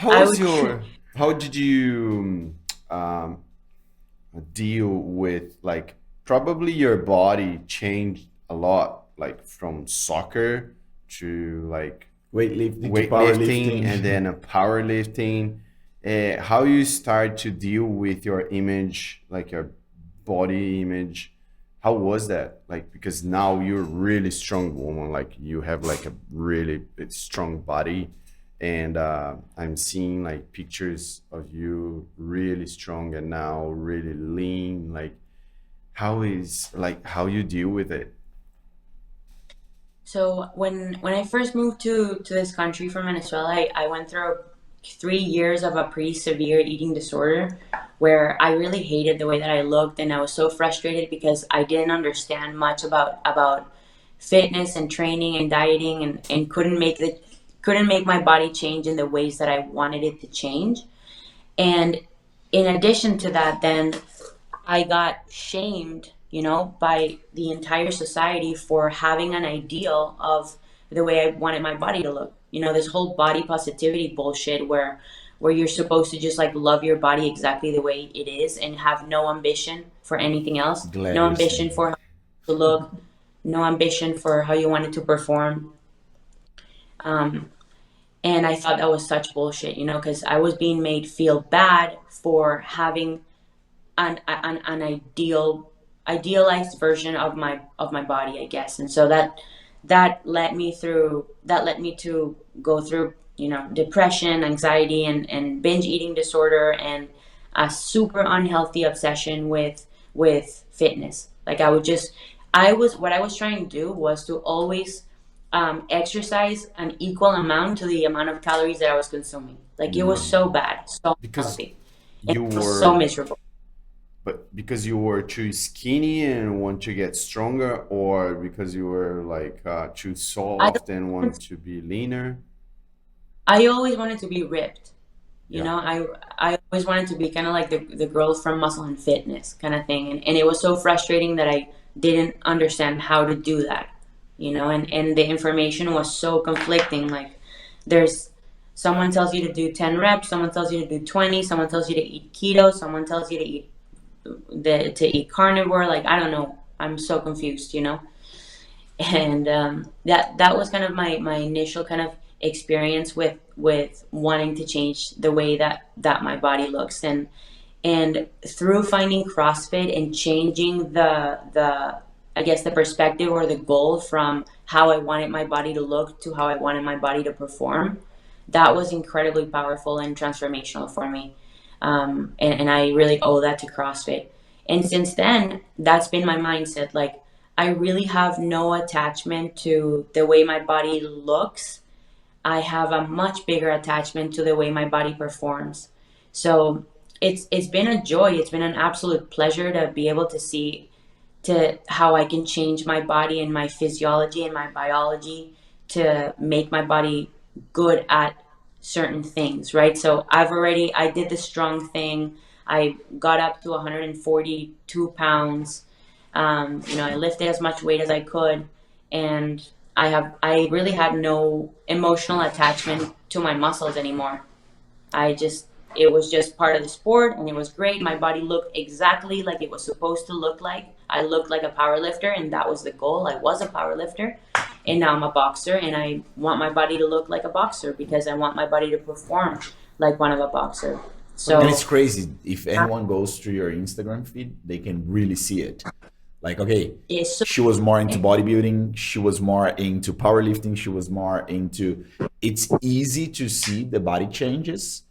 How I was would. your, how did you deal with, like, probably your body changed a lot, like from soccer to like Weightlifting to weightlifting and powerlifting. then a powerlifting. How you start to deal with your image, like your body image? How was that? Like, because now you're really strong woman, like you have like a really strong body, and I'm seeing like pictures of you really strong and now really lean. Like, how is, like, how you deal with it? So when I first moved to this country from Venezuela, I went through 3 years of a pretty severe eating disorder where I really hated the way that I looked, and I was so frustrated because I didn't understand much about fitness and training and dieting, and couldn't make my body change in the ways that I wanted it to change. And in addition to that, then I got shamed, by the entire society for having an ideal of the way I wanted my body to look. This whole body positivity bullshit where you're supposed to just like love your body exactly the way it is and have no ambition for anything else, Glad no you're saying ambition that. for how to look, no ambition for how you wanted to perform. Um, and I thought that was such bullshit, because I was being made feel bad for having an idealized version of my body, I guess. And so that led me to go through, depression, anxiety, and binge eating disorder, and a super unhealthy obsession with fitness. Like what I was trying to do was to always exercise an equal amount to the amount of calories that I was consuming. Like it was so bad, so Because unhealthy, and you it was so were, miserable. but because you were too skinny and want to get stronger, or because you were like too I soft and want to be leaner? I always wanted to be ripped. You Yeah. know, I always wanted to be kind of like the girl from Muscle and Fitness kind of thing, and it was so frustrating that I didn't understand how to do that. And the information was so conflicting. Like, there's someone tells you to do 10 reps, someone tells you to do 20, someone tells you to eat keto, someone tells you to eat carnivore. Like, I don't know. I'm so confused. And that was kind of my initial kind of experience with wanting to change the way that my body looks. And through finding CrossFit and changing the I guess the perspective or the goal from how I wanted my body to look to how I wanted my body to perform, that was incredibly powerful and transformational for me. And I really owe that to CrossFit. And since then, that's been my mindset. Like, I really have no attachment to the way my body looks. I have a much bigger attachment to the way my body performs. So it's been a joy. It's been an absolute pleasure to be able to see to how I can change my body and my physiology and my biology to make my body good at certain things, right? So I did the strong thing. I got up to 142 pounds. I lifted as much weight as I could, and I really had no emotional attachment to my muscles anymore. It was just part of the sport, and it was great. My body looked exactly like it was supposed to look like. I looked like a power lifter, and that was the goal. I was a power lifter, and now I'm a boxer, and I want my body to look like a boxer because I want my body to perform like one of a boxer. And But it's So, crazy. If uh, anyone goes to your Instagram feed, they can really see it. Like, okay, it's so. she was more into bodybuilding, she was more into powerlifting, she was more into, it's easy to see the body changes,